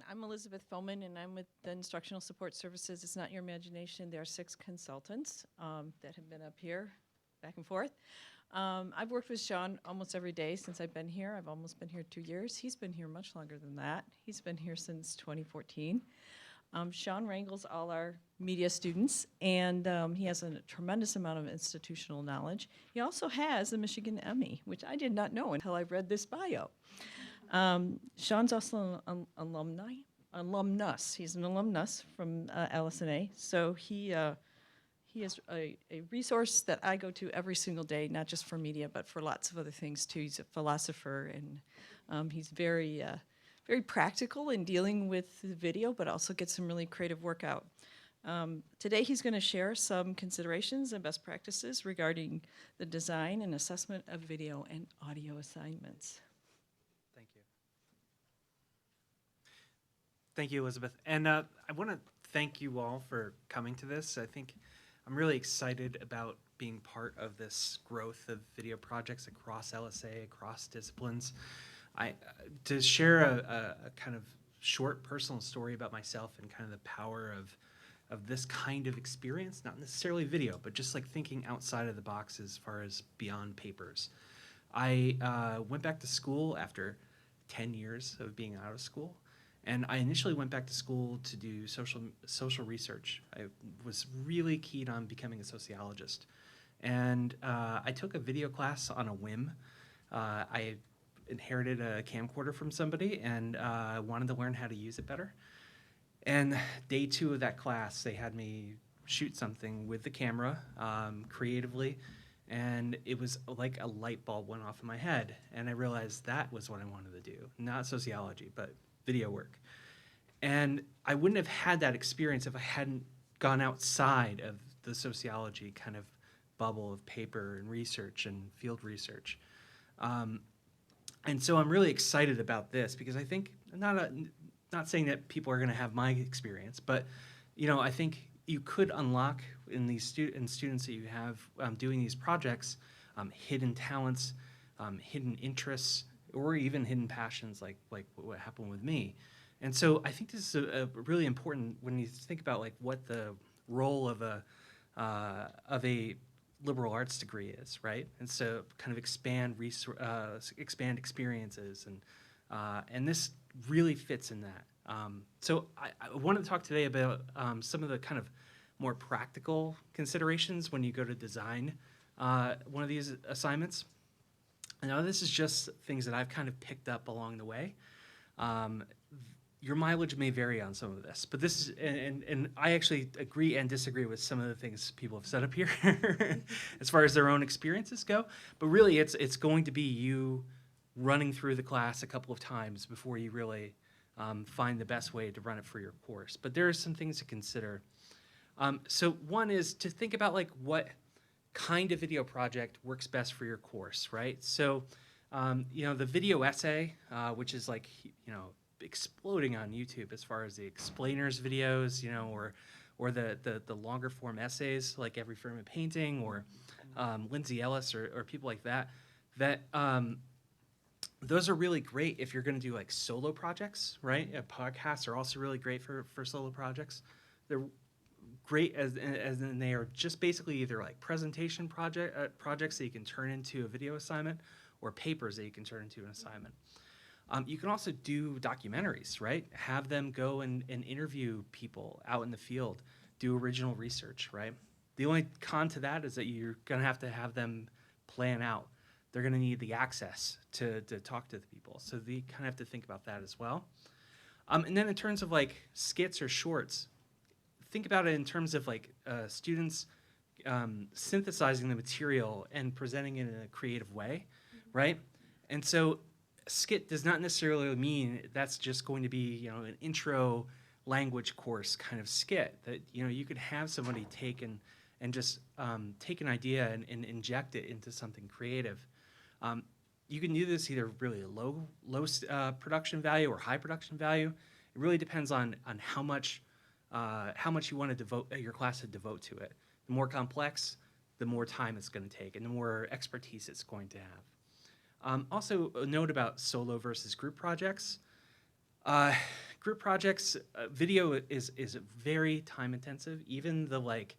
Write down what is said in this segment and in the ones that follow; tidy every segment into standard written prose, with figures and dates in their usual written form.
I'm Elizabeth Foman, and I'm with the Instructional Support Services. It's not your imagination. There are 6 consultants that have been up here, back and forth. I've worked with Shawn almost every day since I've been here. I've almost been here 2 years. He's been here much longer than that. He's been here since 2014. Shawn wrangles all our media students, and he has a tremendous amount of institutional knowledge. He also has a Michigan Emmy, which I did not know until I read this bio. Shawn's also an alumnus. He's an alumnus from LSNA, so he is a resource that I go to every single day, not just for media, but for lots of other things too. He's a philosopher, and he's very practical in dealing with the video, but also gets some really creative work out. Today he's going to share some considerations and best practices regarding the design and assessment of video and audio assignments. Thank you. Thank you, Elizabeth. And I want to thank you all for coming to this. I think I'm really excited about being part of this growth of video projects across LSA, across disciplines. To share a kind of short personal story about myself and kind of the power of this kind of experience, not necessarily video, but just like thinking outside of the box as far as beyond papers. I went back to school after 10 years of being out of school. And I initially went back to school to do social research. I was really keen on becoming a sociologist. And I took a video class on a whim. I inherited a camcorder from somebody and wanted to learn how to use it better. And day 2 of that class, they had me shoot something with the camera creatively. And it was like a light bulb went off in my head. And I realized that was what I wanted to do, not sociology, but video work. And I wouldn't have had that experience if I hadn't gone outside of the sociology kind of bubble of paper and research and field research. And so I'm really excited about this because I think, not saying that people are going to have my experience, but I think you could unlock in these students that you have doing these projects hidden talents, hidden interests, or even hidden passions like what happened with me. And so I think this is a really important when you think about like what the role of a liberal arts degree is, right? And so kind of expand experiences, and this really fits in that. So I wanted to talk today about some of the kind of more practical considerations when you go to design one of these assignments. Now, this is just things that I've kind of picked up along the way. Your mileage may vary on some of this, but this is, and I actually agree and disagree with some of the things people have said up here as far as their own experiences go. But really, it's going to be you running through the class a couple of times before you really find the best way to run it for your course. But there are some things to consider. So one is to think about like what kind of video project works best for your course, right? So, the video essay, which is like, exploding on YouTube as far as the explainers videos, or the longer form essays like Every Frame of Painting or Lindsay Ellis or people like that, those are really great if you're going to do like solo projects, right? Podcasts are also really great for solo projects. They're great as in they are just basically either like presentation projects that you can turn into a video assignment or papers that you can turn into an assignment. You can also do documentaries, right? Have them go and interview people out in the field, do original research, right? The only con to that is that you're going to have them plan out. They're going to need the access to talk to the people. So they kind of have to think about that as well. And then in terms of like skits or shorts, think about it in terms of like students synthesizing the material and presenting it in a creative way, right? And so skit does not necessarily mean that's just going to be, an intro language course kind of skit that, you could have somebody take and just take an idea and inject it into something creative. You can do this either really low production value or high production value. It really depends on how much you want to devote your class to devote to it. The more complex, the more time it's going to take, and the more expertise it's going to have. Also, a note about solo versus group projects. group projects, video is very time intensive. Even the like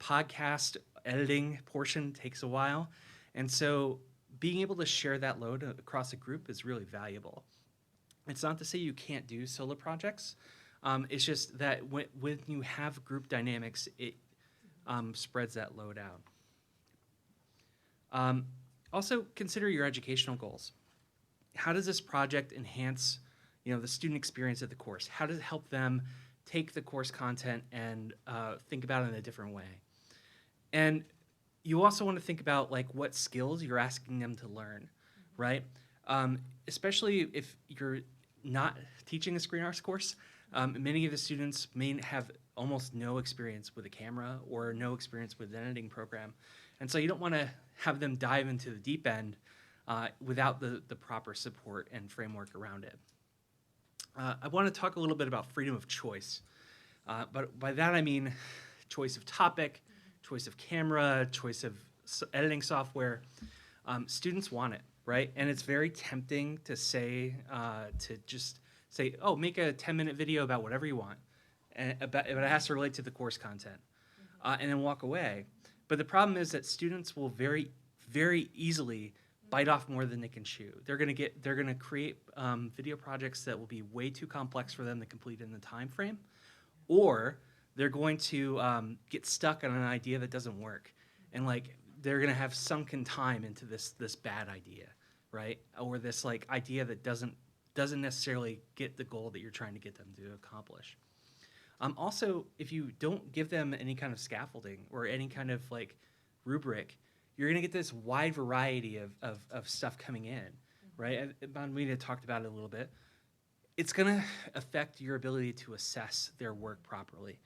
podcast editing portion takes a while. And so being able to share that load across a group is really valuable. It's not to say you can't do solo projects. It's just that when you have group dynamics, it spreads that load out. Also, consider your educational goals. How does this project enhance, the student experience of the course? How does it help them take the course content and think about it in a different way? And you also want to think about like what skills you're asking them to learn, right? Especially if you're not teaching a Screen Arts course, many of the students may have almost no experience with a camera or no experience with an editing program. And so you don't want to have them dive into the deep end without the proper support and framework around it. I want to talk a little bit about freedom of choice. But by that I mean choice of topic, choice of camera, choice of editing software. Students want it, right? And it's very tempting to say, oh, make a 10-minute video about whatever you want, but it has to relate to the course content, and then walk away. But the problem is that students will very, very easily bite off more than they can chew. They're gonna create video projects that will be way too complex for them to complete in the time frame, or they're going to get stuck on an idea that doesn't work, and like they're gonna have sunken time into this bad idea, right? Or this like idea that doesn't necessarily get the goal that you're trying to get them to accomplish. Also, if you don't give them any kind of scaffolding or any kind of like rubric, you're gonna get this wide variety of stuff coming in, right? Bonvita talked about it a little bit. It's gonna affect your ability to assess their work properly.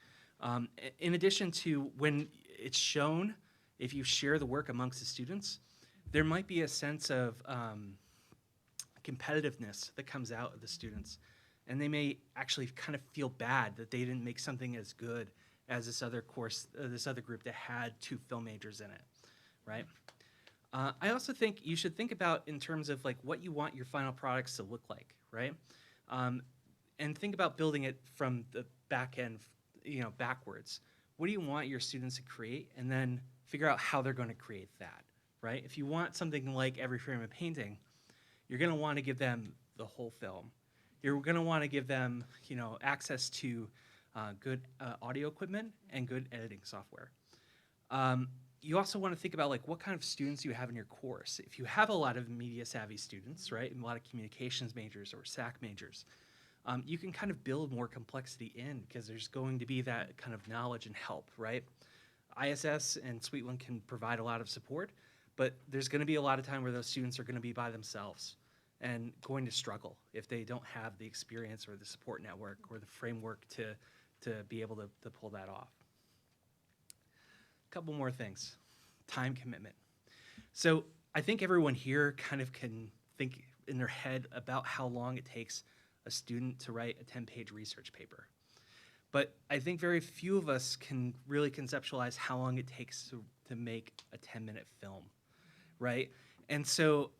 In addition to when it's shown, if you share the work amongst the students, there might be a sense of competitiveness that comes out of the students. And they may actually kind of feel bad that they didn't make something as good as this other course, this other group that had 2 film majors in it, right? I also think you should think about in terms of like what you want your final products to look like, right? And think about building it from the back end, backwards. What do you want your students to create, and then figure out how they're going to create that, right? If you want something like Every Frame of Painting, you're going to want to give them the whole film. You're going to want to give them, access to good audio equipment and good editing software. You also want to think about like what kind of students you have in your course. If you have a lot of media savvy students, right, and a lot of communications majors or SAC majors, you can kind of build more complexity in because there's going to be that kind of knowledge and help, right? ISS and Sweetland can provide a lot of support, but there's going to be a lot of time where those students are going to be by themselves and going to struggle if they don't have the experience or the support network or the framework to be able to pull that off. A couple more things. Time commitment. So I think everyone here kind of can think in their head about how long it takes a student to write a 10-page research paper. But I think very few of us can really conceptualize how long it takes to make a 10-minute film, right? And so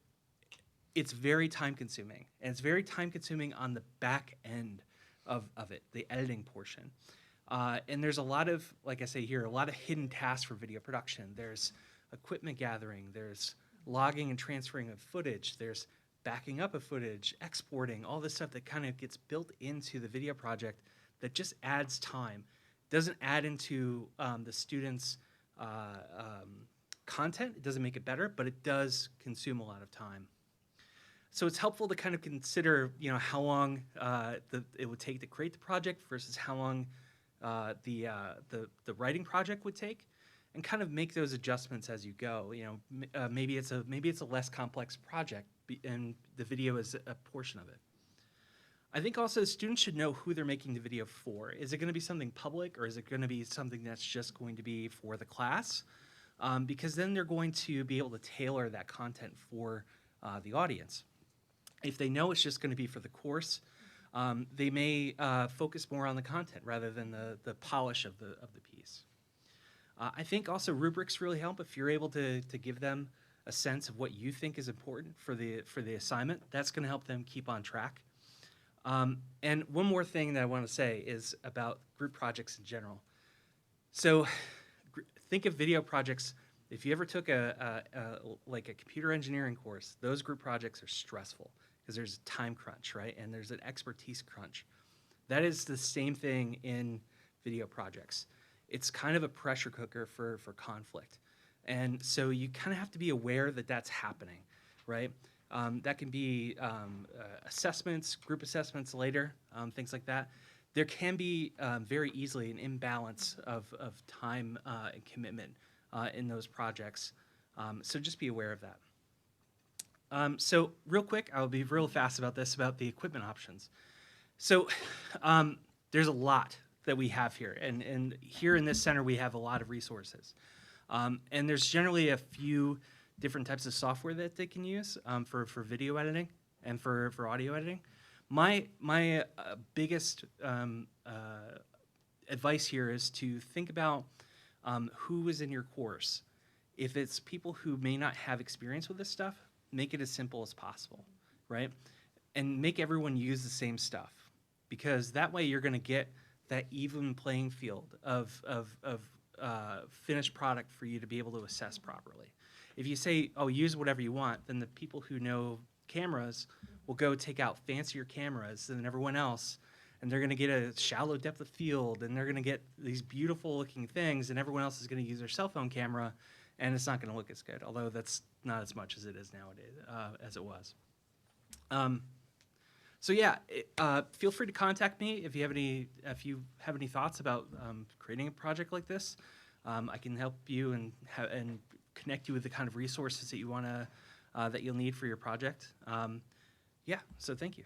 it's very time consuming, and it's very time consuming on the back end of it, the editing portion. And there's a lot of, like I say here, a lot of hidden tasks for video production. There's equipment gathering, there's logging and transferring of footage, there's backing up of footage, exporting, all this stuff that kind of gets built into the video project that just adds time. Doesn't add into the students' content, it doesn't make it better, but it does consume a lot of time. So it's helpful to kind of consider, how long it would take to create the project versus how long the writing project would take, and kind of make those adjustments as you go. Maybe it's a less complex project, and the video is a portion of it. I think also students should know who they're making the video for. Is it going to be something public, or is it going to be something that's just going to be for the class? Because then they're going to be able to tailor that content for the audience. If they know it's just going to be for the course, they may focus more on the content rather than the polish of the piece. I think also rubrics really help. If you're able to give them a sense of what you think is important for the assignment, that's going to help them keep on track. And one more thing that I want to say is about group projects in general. So think of video projects. If you ever took like a computer engineering course, those group projects are stressful because there's a time crunch, right? And there's an expertise crunch. That is the same thing in video projects. It's kind of a pressure cooker for conflict. And so you kind of have to be aware that that's happening, right? That can be assessments, group assessments later, things like that. There can be very easily an imbalance of time and commitment in those projects. So just be aware of that. So real quick, I'll be real fast about this, about the equipment options. So there's a lot that we have here. And here in this center, we have a lot of resources. And there's generally a few different types of software that they can use for video editing and for audio editing. My biggest advice here is to think about who is in your course. If it's people who may not have experience with this stuff, make it as simple as possible, right? And make everyone use the same stuff, because that way you're going to get that even playing field of finished product for you to be able to assess properly. If you say, oh, use whatever you want, then the people who know cameras will go take out fancier cameras than everyone else, and they're going to get a shallow depth of field, and they're going to get these beautiful looking things, and everyone else is going to use their cell phone camera, and it's not going to look as good, although that's not as much as it is nowadays, as it was. So yeah, feel free to contact me if you have any thoughts about creating a project like this. I can help you and connect you with the kind of resources that you want to that you'll need for your project. Yeah, so thank you.